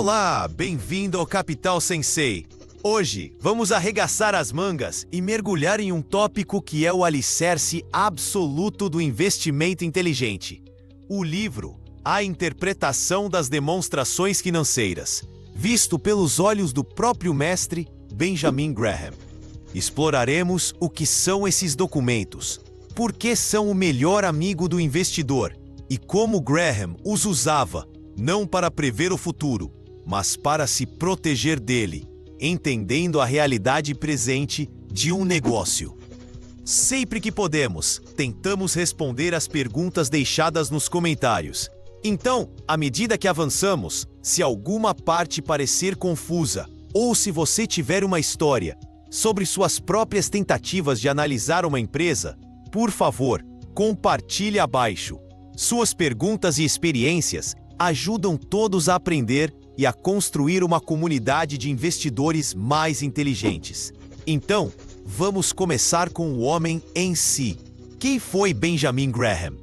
Olá, bem-vindo ao Capital Sensei. Hoje, vamos arregaçar as mangas e mergulhar em um tópico que é o alicerce absoluto do investimento inteligente. O livro A Interpretação das Demonstrações Financeiras, visto pelos olhos do próprio mestre Benjamin Graham. Exploraremos o que são esses documentos, por que são o melhor amigo do investidor e como Graham os usava, não para prever o futuro, mas para se proteger dele, entendendo a realidade presente de um negócio. Sempre que podemos, tentamos responder às perguntas deixadas nos comentários. Então, à medida que avançamos, se alguma parte parecer confusa, ou se você tiver uma história sobre suas próprias tentativas de analisar uma empresa, por favor, compartilhe abaixo. Suas perguntas e experiências ajudam todos a aprender e a construir uma comunidade de investidores mais inteligentes. Então, vamos começar com o homem em si. Quem foi Benjamin Graham?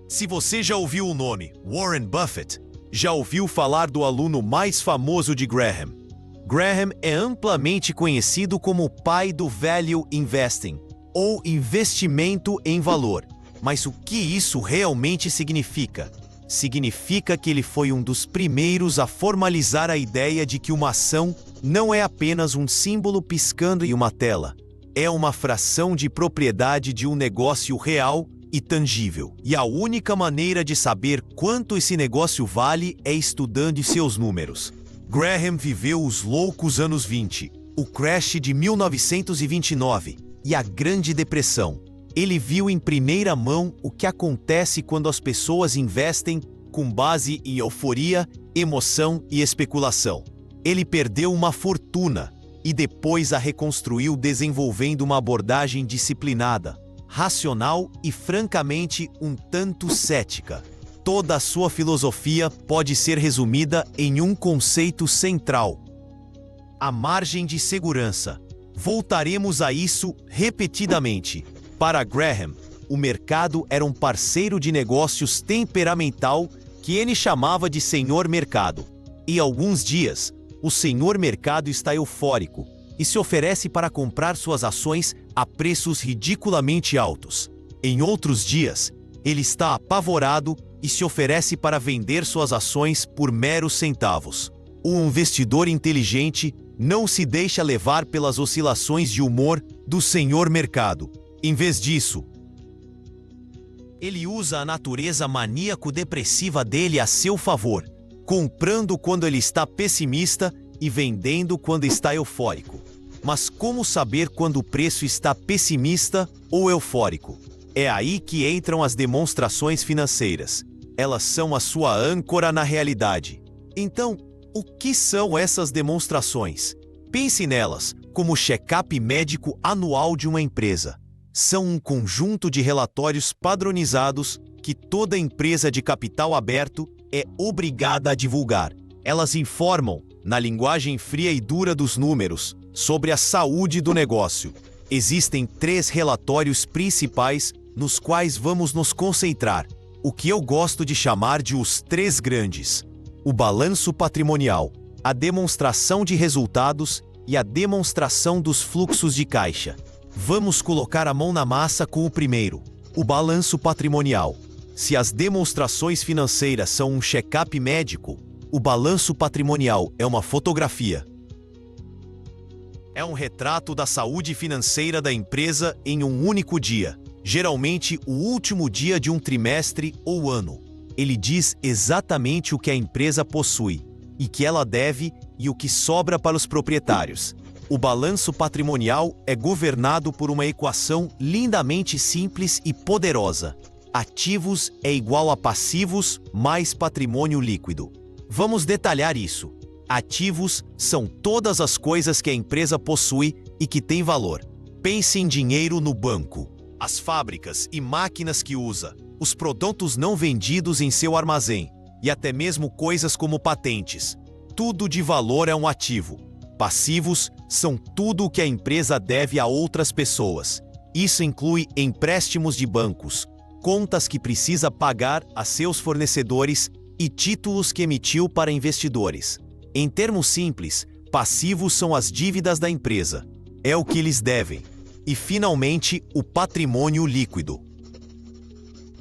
Se você já ouviu o nome Warren Buffett, já ouviu falar do aluno mais famoso de Graham. Graham é amplamente conhecido como o pai do Value Investing, ou investimento em valor. Mas o que isso realmente significa? Significa que ele foi um dos primeiros a formalizar a ideia de que uma ação não é apenas um símbolo piscando em uma tela. É uma fração de propriedade de um negócio real e tangível. E a única maneira de saber quanto esse negócio vale é estudando seus números. Graham viveu os loucos anos 20, o crash de 1929 e a Grande Depressão. Ele viu em primeira mão o que acontece quando as pessoas investem com base em euforia, emoção e especulação. Ele perdeu uma fortuna e depois a reconstruiu desenvolvendo uma abordagem disciplinada, racional e francamente um tanto cética. Toda a sua filosofia pode ser resumida em um conceito central: a margem de segurança. Voltaremos a isso repetidamente. Para Graham, o mercado era um parceiro de negócios temperamental que ele chamava de Senhor Mercado. E alguns dias, o Senhor Mercado está eufórico e se oferece para comprar suas ações a preços ridiculamente altos. Em outros dias, ele está apavorado e se oferece para vender suas ações por meros centavos. O investidor inteligente não se deixa levar pelas oscilações de humor do Senhor Mercado. Em vez disso, ele usa a natureza maníaco-depressiva dele a seu favor, comprando quando ele está pessimista e vendendo quando está eufórico. Mas como saber quando o preço está pessimista ou eufórico? É aí que entram as demonstrações financeiras. Elas são a sua âncora na realidade. Então, o que são essas demonstrações? Pense nelas como o check-up médico anual de uma empresa. São um conjunto de relatórios padronizados que toda empresa de capital aberto é obrigada a divulgar. Elas informam, na linguagem fria e dura dos números, sobre a saúde do negócio. Existem 3 relatórios principais nos quais vamos nos concentrar, o que eu gosto de chamar de os 3 grandes: o balanço patrimonial, a demonstração de resultados e a demonstração dos fluxos de caixa. Vamos colocar a mão na massa com o primeiro, o balanço patrimonial. Se as demonstrações financeiras são um check-up médico, o balanço patrimonial é uma fotografia. É um retrato da saúde financeira da empresa em um único dia, geralmente o último dia de um trimestre ou ano. Ele diz exatamente o que a empresa possui, e que ela deve e o que sobra para os proprietários. O balanço patrimonial é governado por uma equação lindamente simples e poderosa. Ativos é igual a passivos mais patrimônio líquido. Vamos detalhar isso. Ativos são todas as coisas que a empresa possui e que têm valor. Pense em dinheiro no banco, as fábricas e máquinas que usa, os produtos não vendidos em seu armazém e até mesmo coisas como patentes. Tudo de valor é um ativo. Passivos são tudo o que a empresa deve a outras pessoas. Isso inclui empréstimos de bancos, contas que precisa pagar a seus fornecedores e títulos que emitiu para investidores. Em termos simples, passivos são as dívidas da empresa. É o que eles devem. E, finalmente, o patrimônio líquido.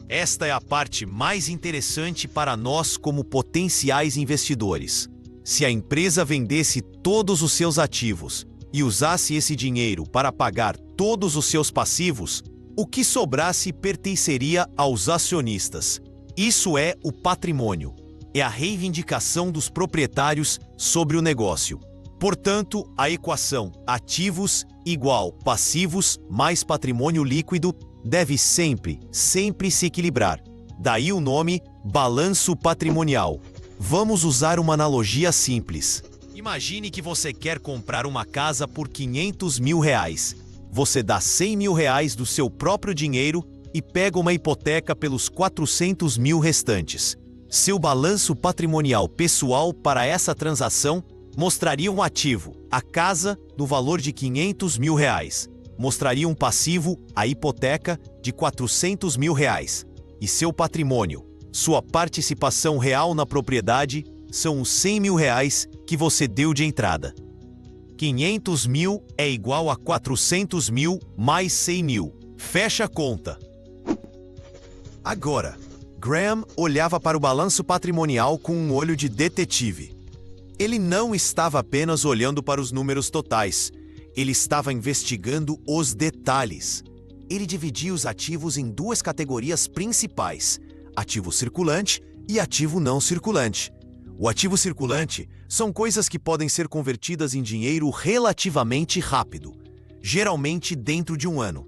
Esta é a parte mais interessante para nós como potenciais investidores. Se a empresa vendesse todos os seus ativos e usasse esse dinheiro para pagar todos os seus passivos, o que sobrasse pertenceria aos acionistas. Isso é o patrimônio. É a reivindicação dos proprietários sobre o negócio. Portanto, a equação ativos igual passivos mais patrimônio líquido deve sempre se equilibrar. Daí o nome balanço patrimonial. Vamos usar uma analogia simples. Imagine que você quer comprar uma casa por R$500 mil. Você dá R$100 mil do seu próprio dinheiro e pega uma hipoteca pelos R$400 mil restantes. Seu balanço patrimonial pessoal para essa transação mostraria um ativo, a casa, no valor de R$500 mil. Mostraria um passivo, a hipoteca, de R$400 mil. E seu patrimônio, sua participação real na propriedade, são os R$100 mil que você deu de entrada. 500 mil é igual a 400 mil mais 100 mil. Fecha a conta. Agora, Graham olhava para o balanço patrimonial com um olho de detetive. Ele não estava apenas olhando para os números totais. Ele estava investigando os detalhes. Ele dividia os ativos em duas categorias principais: ativo circulante e ativo não circulante. O ativo circulante são coisas que podem ser convertidas em dinheiro relativamente rápido, geralmente dentro de um ano.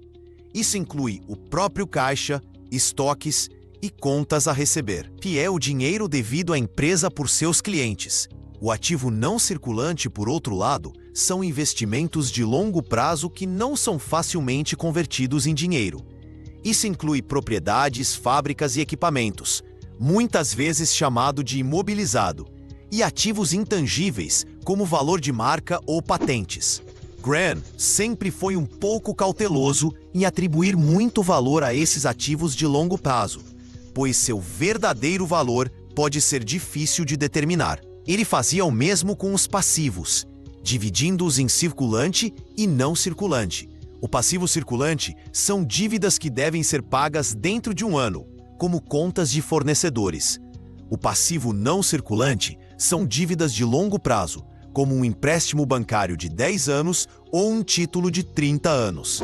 Isso inclui o próprio caixa, estoques e contas a receber, que é o dinheiro devido à empresa por seus clientes. O ativo não circulante, por outro lado, são investimentos de longo prazo que não são facilmente convertidos em dinheiro. Isso inclui propriedades, fábricas e equipamentos, muitas vezes chamado de imobilizado, e ativos intangíveis, como valor de marca ou patentes. Graham sempre foi um pouco cauteloso em atribuir muito valor a esses ativos de longo prazo, pois seu verdadeiro valor pode ser difícil de determinar. Ele fazia o mesmo com os passivos, dividindo-os em circulante e não circulante. O passivo circulante são dívidas que devem ser pagas dentro de um ano, como contas de fornecedores. O passivo não circulante são dívidas de longo prazo, como um empréstimo bancário de 10 anos ou um título de 30 anos.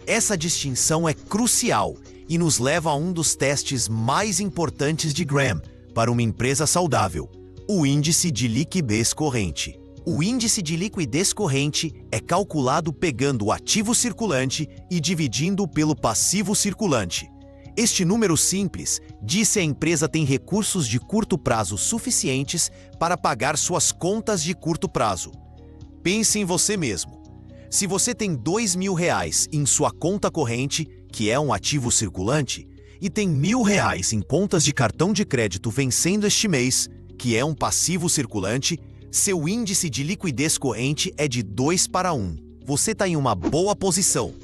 Essa distinção é crucial e nos leva a um dos testes mais importantes de Graham para uma empresa saudável: o índice de liquidez corrente. O índice de liquidez corrente é calculado pegando o ativo circulante e dividindo pelo passivo circulante. Este número simples diz se a empresa tem recursos de curto prazo suficientes para pagar suas contas de curto prazo. Pense em você mesmo. Se você tem R$2 mil em sua conta corrente, que é um ativo circulante, e tem R$1.000 em contas de cartão de crédito vencendo este mês, que é um passivo circulante, seu índice de liquidez corrente é de 2:1. Você está em uma boa posição.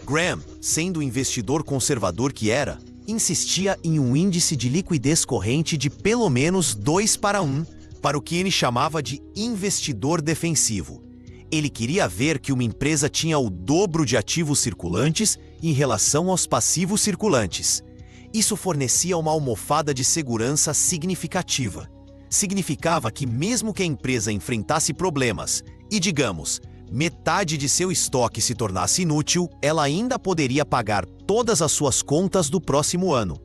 Graham, sendo o investidor conservador que era, insistia em um índice de liquidez corrente de pelo menos 2:1, para o que ele chamava de investidor defensivo. Ele queria ver que uma empresa tinha o dobro de ativos circulantes em relação aos passivos circulantes. Isso fornecia uma almofada de segurança significativa. Significava que mesmo que a empresa enfrentasse problemas e, digamos, metade de seu estoque se tornasse inútil, ela ainda poderia pagar todas as suas contas do próximo ano.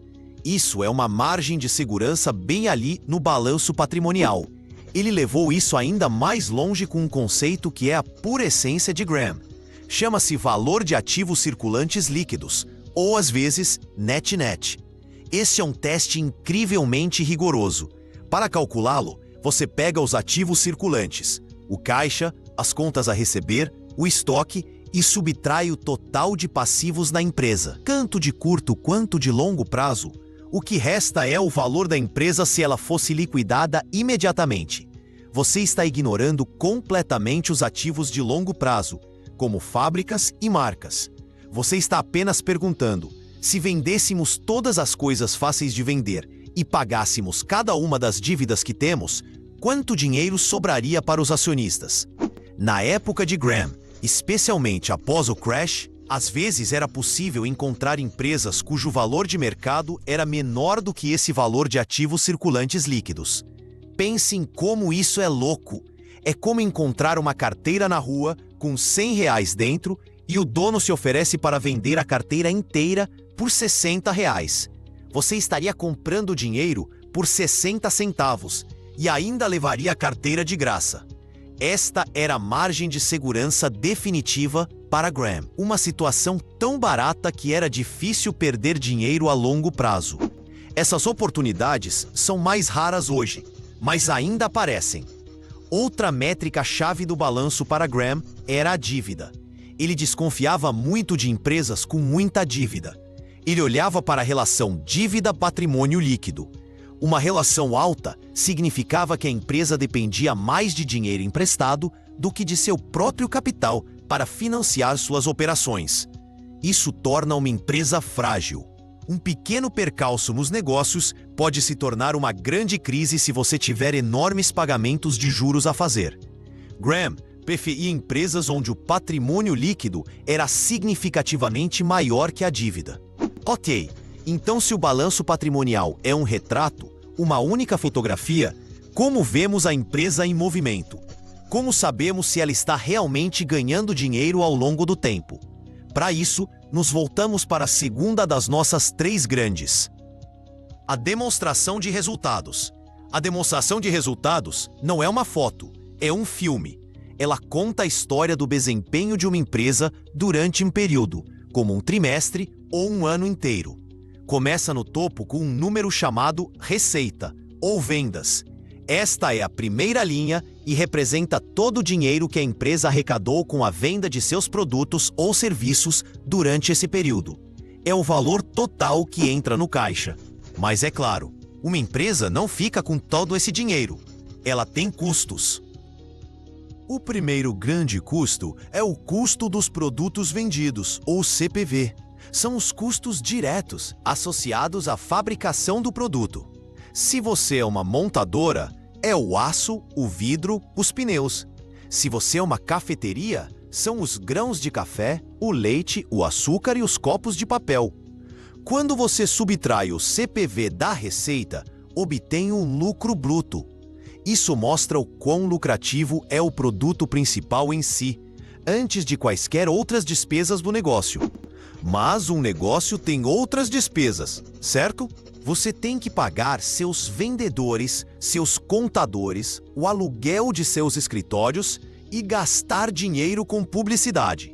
Isso é uma margem de segurança bem ali no balanço patrimonial. Ele levou isso ainda mais longe com um conceito que é a pura essência de Graham. Chama-se valor de ativos circulantes líquidos, ou às vezes net-net. Este é um teste incrivelmente rigoroso. Para calculá-lo, você pega os ativos circulantes, o caixa, as contas a receber, o estoque e subtrai o total de passivos na empresa, tanto de curto quanto de longo prazo. O que resta é o valor da empresa se ela fosse liquidada imediatamente. Você está ignorando completamente os ativos de longo prazo, como fábricas e marcas. Você está apenas perguntando: se vendêssemos todas as coisas fáceis de vender e pagássemos cada uma das dívidas que temos, quanto dinheiro sobraria para os acionistas? Na época de Graham, especialmente após o crash, às vezes era possível encontrar empresas cujo valor de mercado era menor do que esse valor de ativos circulantes líquidos. Pense em como isso é louco. É como encontrar uma carteira na rua com R$ 100 dentro e o dono se oferece para vender a carteira inteira por R$ 60. Você estaria comprando dinheiro por 60 centavos e ainda levaria a carteira de graça. Esta era a margem de segurança definitiva para Graham. Uma situação tão barata que era difícil perder dinheiro a longo prazo. Essas oportunidades são mais raras hoje, mas ainda aparecem. Outra métrica-chave do balanço para Graham era a dívida. Ele desconfiava muito de empresas com muita dívida. Ele olhava para a relação dívida-patrimônio líquido. Uma relação alta significava que a empresa dependia mais de dinheiro emprestado do que de seu próprio capital para financiar suas operações. Isso torna uma empresa frágil. Um pequeno percalço nos negócios pode se tornar uma grande crise se você tiver enormes pagamentos de juros a fazer. Graham preferia empresas onde o patrimônio líquido era significativamente maior que a dívida. Ok, então se o balanço patrimonial é um retrato, uma única fotografia, como vemos a empresa em movimento? Como sabemos se ela está realmente ganhando dinheiro ao longo do tempo? Para isso, nos voltamos para a segunda das nossas três grandes: a demonstração de resultados. A demonstração de resultados não é uma foto, é um filme. Ela conta a história do desempenho de uma empresa durante um período, como um trimestre ou um ano inteiro. Começa no topo com um número chamado receita, ou vendas. Esta é a primeira linha e representa todo o dinheiro que a empresa arrecadou com a venda de seus produtos ou serviços durante esse período. É o valor total que entra no caixa. Mas é claro, uma empresa não fica com todo esse dinheiro. Ela tem custos. O primeiro grande custo é o custo dos produtos vendidos, ou CPV. São os custos diretos associados à fabricação do produto. Se você é uma montadora, é o aço, o vidro, os pneus. Se você é uma cafeteria, são os grãos de café, o leite, o açúcar e os copos de papel. Quando você subtrai o CPV da receita, obtém um lucro bruto. Isso mostra o quão lucrativo é o produto principal em si, antes de quaisquer outras despesas do negócio. Mas um negócio tem outras despesas, certo? Você tem que pagar seus vendedores, seus contadores, o aluguel de seus escritórios e gastar dinheiro com publicidade.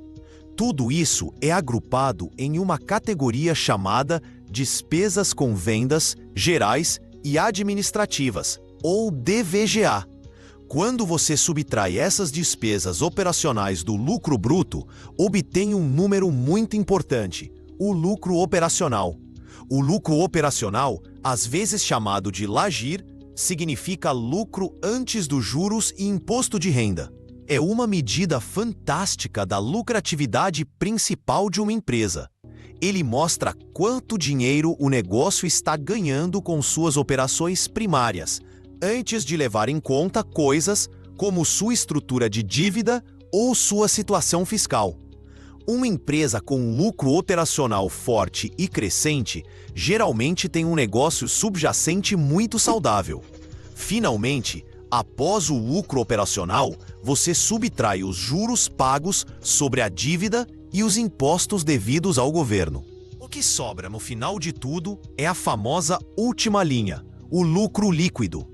Tudo isso é agrupado em uma categoria chamada despesas com vendas gerais e administrativas, ou DVGA. Quando você subtrai essas despesas operacionais do lucro bruto, obtém um número muito importante, o lucro operacional. O lucro operacional, às vezes chamado de LAGIR, significa lucro antes dos juros e imposto de renda. É uma medida fantástica da lucratividade principal de uma empresa. Ele mostra quanto dinheiro o negócio está ganhando com suas operações primárias, antes de levar em conta coisas como sua estrutura de dívida ou sua situação fiscal. Uma empresa com lucro operacional forte e crescente geralmente tem um negócio subjacente muito saudável. Finalmente, após o lucro operacional, você subtrai os juros pagos sobre a dívida e os impostos devidos ao governo. O que sobra no final de tudo é a famosa última linha, o lucro líquido.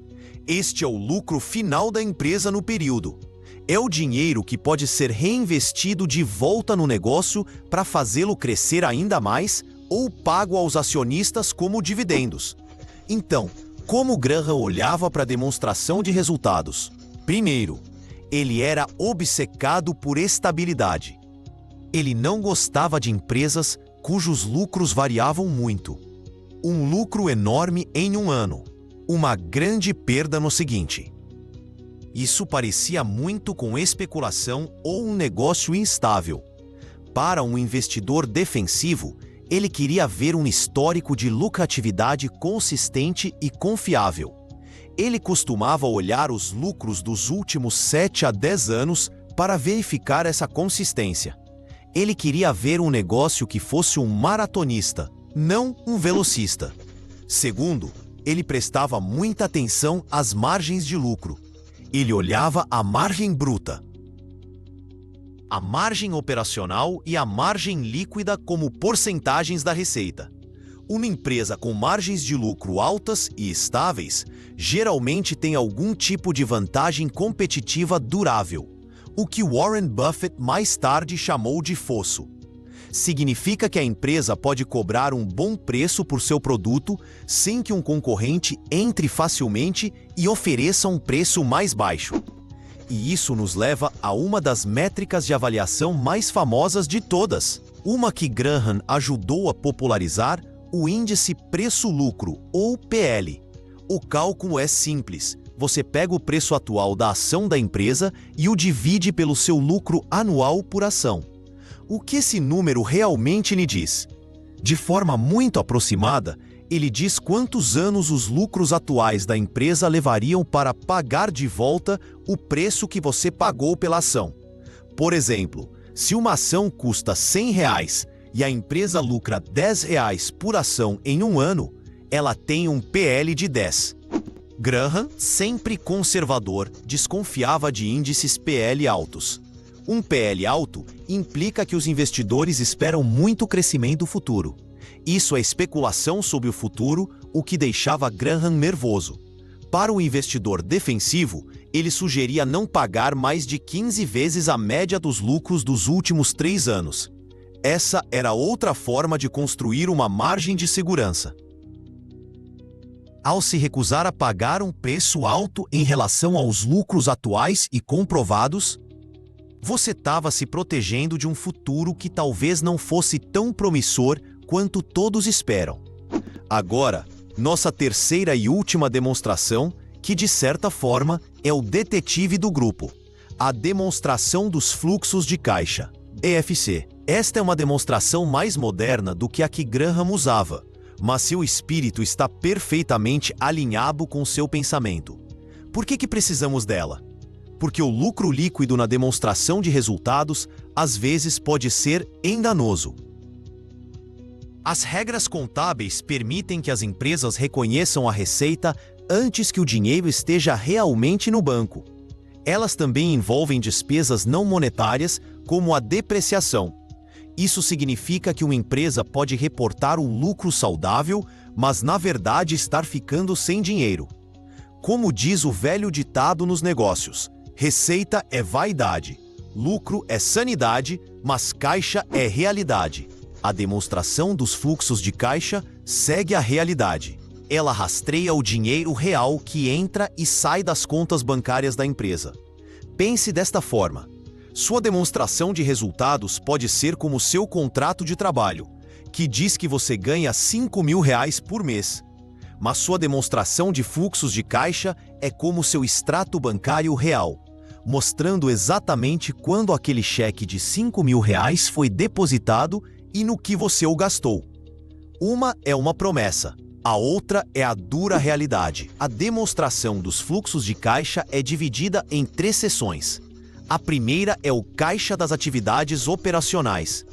Este é o lucro final da empresa no período. É o dinheiro que pode ser reinvestido de volta no negócio para fazê-lo crescer ainda mais ou pago aos acionistas como dividendos. Então, como Graham olhava para a demonstração de resultados? Primeiro, ele era obcecado por estabilidade. Ele não gostava de empresas cujos lucros variavam muito. Um lucro enorme em um ano, uma grande perda no seguinte. Isso parecia muito com especulação ou um negócio instável. Para um investidor defensivo, Ele queria ver um histórico de lucratividade consistente e confiável. Ele costumava olhar os lucros dos últimos 7 a 10 anos para verificar essa consistência. Ele queria ver um negócio que fosse um maratonista, não um velocista. Segundo, ele prestava muita atenção às margens de lucro. Ele olhava a margem bruta, a margem operacional e a margem líquida como porcentagens da receita. Uma empresa com margens de lucro altas e estáveis geralmente tem algum tipo de vantagem competitiva durável, o que Warren Buffett mais tarde chamou de fosso. Significa que a empresa pode cobrar um bom preço por seu produto sem que um concorrente entre facilmente e ofereça um preço mais baixo. E isso nos leva a uma das métricas de avaliação mais famosas de todas, uma que Graham ajudou a popularizar, o índice preço-lucro, ou PL. O cálculo é simples. Você pega o preço atual da ação da empresa e o divide pelo seu lucro anual por ação. O que esse número realmente lhe diz? De forma muito aproximada, ele diz quantos anos os lucros atuais da empresa levariam para pagar de volta o preço que você pagou pela ação. Por exemplo, se uma ação custa R$100 e a empresa lucra R$10 por ação em um ano, ela tem um PL de 10. Graham, sempre conservador, desconfiava de índices PL altos. Um PL alto implica que os investidores esperam muito crescimento futuro. Isso é especulação sobre o futuro, o que deixava Graham nervoso. Para o investidor defensivo, ele sugeria não pagar mais de 15 vezes a média dos lucros dos últimos 3 anos. Essa era outra forma de construir uma margem de segurança. Ao se recusar a pagar um preço alto em relação aos lucros atuais e comprovados, você estava se protegendo de um futuro que talvez não fosse tão promissor quanto todos esperam. Agora, nossa terceira e última demonstração, que de certa forma é o detetive do grupo, a demonstração dos fluxos de caixa, DFC. Esta é uma demonstração mais moderna do que a que Graham usava, mas seu espírito está perfeitamente alinhado com seu pensamento. Por que precisamos dela? Porque o lucro líquido na demonstração de resultados às vezes pode ser enganoso. As regras contábeis permitem que as empresas reconheçam a receita antes que o dinheiro esteja realmente no banco. Elas também envolvem despesas não monetárias, como a depreciação. Isso significa que uma empresa pode reportar um lucro saudável, mas na verdade estar ficando sem dinheiro. Como diz o velho ditado nos negócios, receita é vaidade, lucro é sanidade, mas caixa é realidade. A demonstração dos fluxos de caixa segue a realidade. Ela rastreia o dinheiro real que entra e sai das contas bancárias da empresa. Pense desta forma. Sua demonstração de resultados pode ser como seu contrato de trabalho, que diz que você ganha R$5.000 por mês. Mas sua demonstração de fluxos de caixa é como seu extrato bancário real, mostrando exatamente quando aquele cheque de R$5.000 foi depositado e no que você o gastou. Uma é uma promessa, a outra é a dura realidade. A demonstração dos fluxos de caixa é dividida em 3 seções. A primeira é o caixa das atividades operacionais.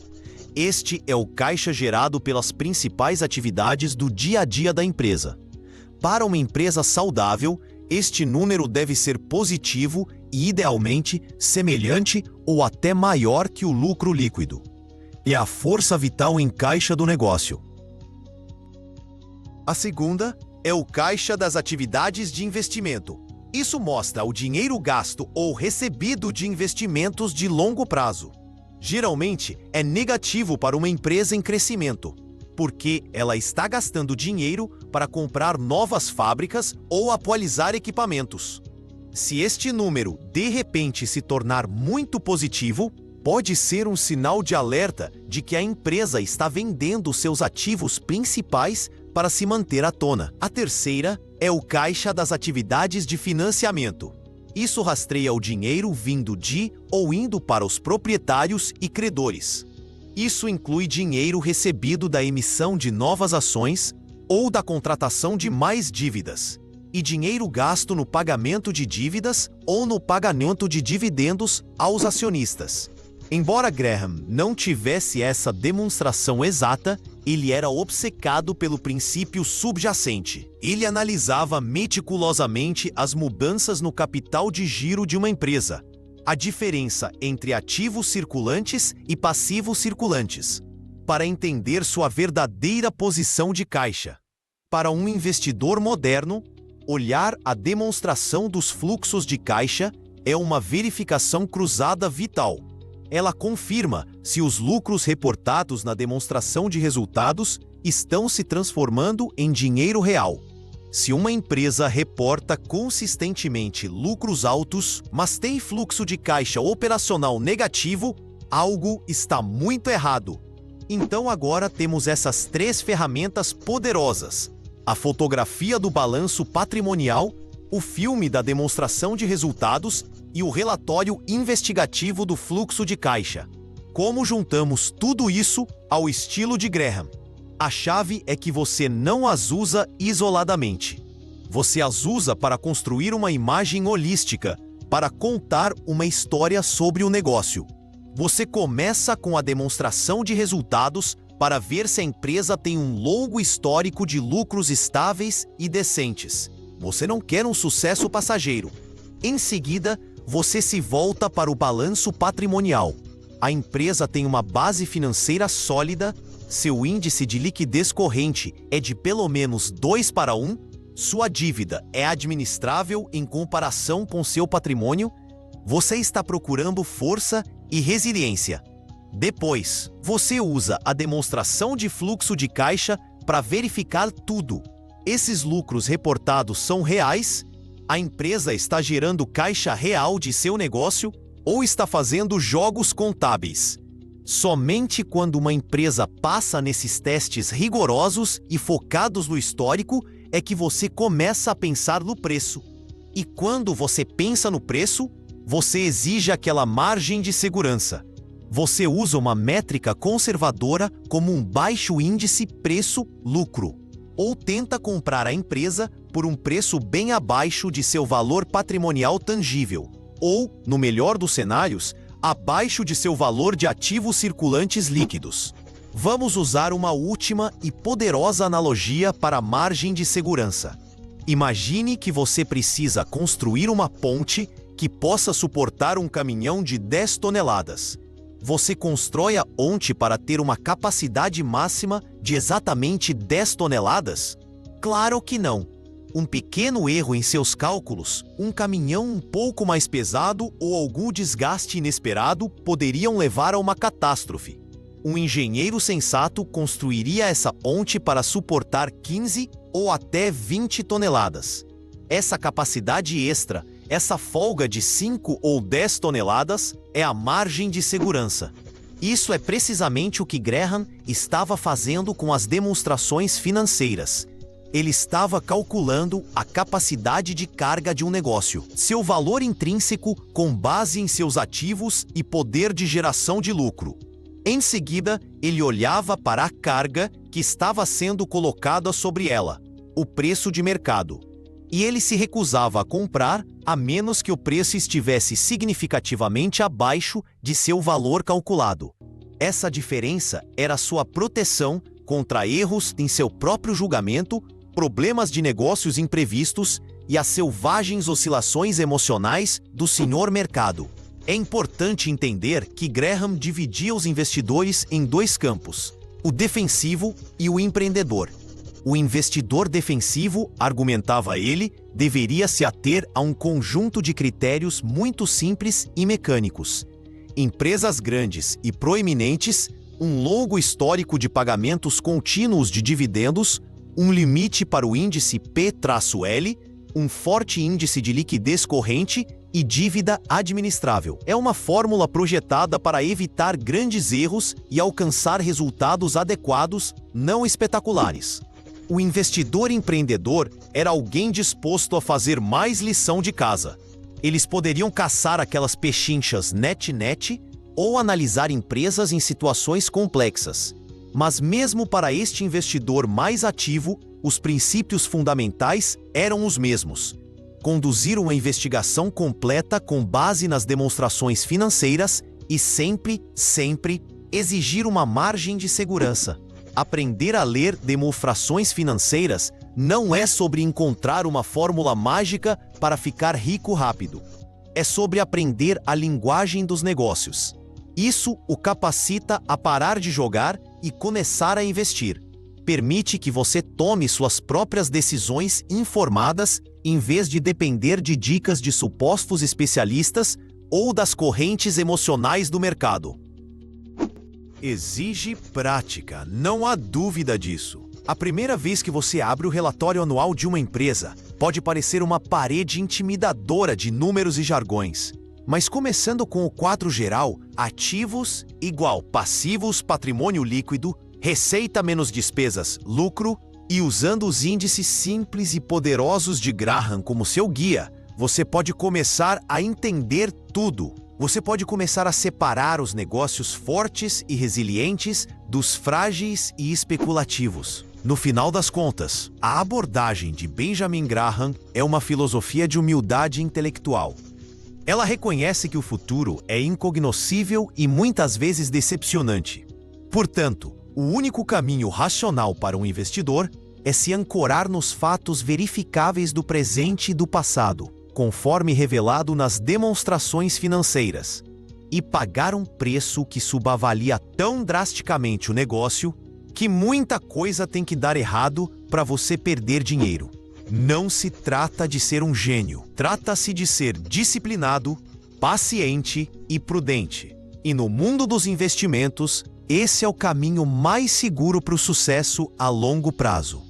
Este é o caixa gerado pelas principais atividades do dia a dia da empresa. Para uma empresa saudável, este número deve ser positivo e, idealmente, semelhante ou até maior que o lucro líquido. É a força vital em caixa do negócio. A segunda é o caixa das atividades de investimento. Isso mostra o dinheiro gasto ou recebido de investimentos de longo prazo. Geralmente, é negativo para uma empresa em crescimento, porque ela está gastando dinheiro para comprar novas fábricas ou atualizar equipamentos. Se este número, de repente, se tornar muito positivo, pode ser um sinal de alerta de que a empresa está vendendo seus ativos principais para se manter à tona. A terceira é o caixa das atividades de financiamento. Isso rastreia o dinheiro vindo de ou indo para os proprietários e credores. Isso inclui dinheiro recebido da emissão de novas ações ou da contratação de mais dívidas, e dinheiro gasto no pagamento de dívidas ou no pagamento de dividendos aos acionistas. Embora Graham não tivesse essa demonstração exata, ele era obcecado pelo princípio subjacente. Ele analisava meticulosamente as mudanças no capital de giro de uma empresa, a diferença entre ativos circulantes e passivos circulantes, para entender sua verdadeira posição de caixa. Para um investidor moderno, olhar a demonstração dos fluxos de caixa é uma verificação cruzada vital. Ela confirma se os lucros reportados na demonstração de resultados estão se transformando em dinheiro real. Se uma empresa reporta consistentemente lucros altos, mas tem fluxo de caixa operacional negativo, algo está muito errado. Então agora temos essas 3 ferramentas poderosas: a fotografia do balanço patrimonial, o filme da demonstração de resultados e o relatório investigativo do fluxo de caixa. Como juntamos tudo isso ao estilo de Graham? A chave é que você não as usa isoladamente. Você as usa para construir uma imagem holística, para contar uma história sobre o negócio. Você começa com a demonstração de resultados para ver se a empresa tem um longo histórico de lucros estáveis e decentes. Você não quer um sucesso passageiro. Em seguida, você se volta para o balanço patrimonial. A empresa tem uma base financeira sólida, seu índice de liquidez corrente é de pelo menos 2:1, sua dívida é administrável em comparação com seu patrimônio, você está procurando força e resiliência. Depois, você usa a demonstração de fluxo de caixa para verificar tudo. Esses lucros reportados são reais? A empresa está gerando caixa real de seu negócio ou está fazendo jogos contábeis? Somente quando uma empresa passa nesses testes rigorosos e focados no histórico é que você começa a pensar no preço. E quando você pensa no preço, você exige aquela margem de segurança. Você usa uma métrica conservadora como um baixo índice preço-lucro, ou tenta comprar a empresa por um preço bem abaixo de seu valor patrimonial tangível, ou, no melhor dos cenários, abaixo de seu valor de ativos circulantes líquidos. Vamos usar uma última e poderosa analogia para a margem de segurança. Imagine que você precisa construir uma ponte que possa suportar um caminhão de 10 toneladas. Você constrói a ponte para ter uma capacidade máxima de exatamente 10 toneladas? Claro que não. Um pequeno erro em seus cálculos, um caminhão um pouco mais pesado ou algum desgaste inesperado poderiam levar a uma catástrofe. Um engenheiro sensato construiria essa ponte para suportar 15 ou até 20 toneladas. Essa capacidade extra, essa folga de 5 ou 10 toneladas, é a margem de segurança. Isso é precisamente o que Graham estava fazendo com as demonstrações financeiras. Ele estava calculando a capacidade de carga de um negócio, seu valor intrínseco com base em seus ativos e poder de geração de lucro. Em seguida, ele olhava para a carga que estava sendo colocada sobre ela, o preço de mercado. E ele se recusava a comprar a menos que o preço estivesse significativamente abaixo de seu valor calculado. Essa diferença era sua proteção contra erros em seu próprio julgamento, problemas de negócios imprevistos e as selvagens oscilações emocionais do senhor mercado. É importante entender que Graham dividia os investidores em 2 campos, o defensivo e o empreendedor. O investidor defensivo, argumentava ele, deveria se ater a um conjunto de critérios muito simples e mecânicos. Empresas grandes e proeminentes, um longo histórico de pagamentos contínuos de dividendos, um limite para o índice P-L, um forte índice de liquidez corrente e dívida administrável. É uma fórmula projetada para evitar grandes erros e alcançar resultados adequados, não espetaculares. O investidor empreendedor era alguém disposto a fazer mais lição de casa. Eles poderiam caçar aquelas pechinchas net, ou analisar empresas em situações complexas. Mas mesmo para este investidor mais ativo, os princípios fundamentais eram os mesmos. Conduzir uma investigação completa com base nas demonstrações financeiras e sempre exigir uma margem de segurança. Aprender a ler demonstrações financeiras não é sobre encontrar uma fórmula mágica para ficar rico rápido. É sobre aprender a linguagem dos negócios. Isso o capacita a parar de jogar e começar a investir. Permite que você tome suas próprias decisões informadas em vez de depender de dicas de supostos especialistas ou das correntes emocionais do mercado. Exige prática, não há dúvida disso. A primeira vez que você abre o relatório anual de uma empresa, pode parecer uma parede intimidadora de números e jargões. Mas começando com o quadro geral, ativos igual passivos, patrimônio líquido, receita menos despesas, lucro, e usando os índices simples e poderosos de Graham como seu guia, você pode começar a entender tudo. Você pode começar a separar os negócios fortes e resilientes dos frágeis e especulativos. No final das contas, a abordagem de Benjamin Graham é uma filosofia de humildade intelectual. Ela reconhece que o futuro é incognoscível e muitas vezes decepcionante. Portanto, o único caminho racional para um investidor é se ancorar nos fatos verificáveis do presente e do passado, conforme revelado nas demonstrações financeiras, e pagar um preço que subavalia tão drasticamente o negócio que muita coisa tem que dar errado para você perder dinheiro. Não se trata de ser um gênio, trata-se de ser disciplinado, paciente e prudente. E no mundo dos investimentos, esse é o caminho mais seguro para o sucesso a longo prazo.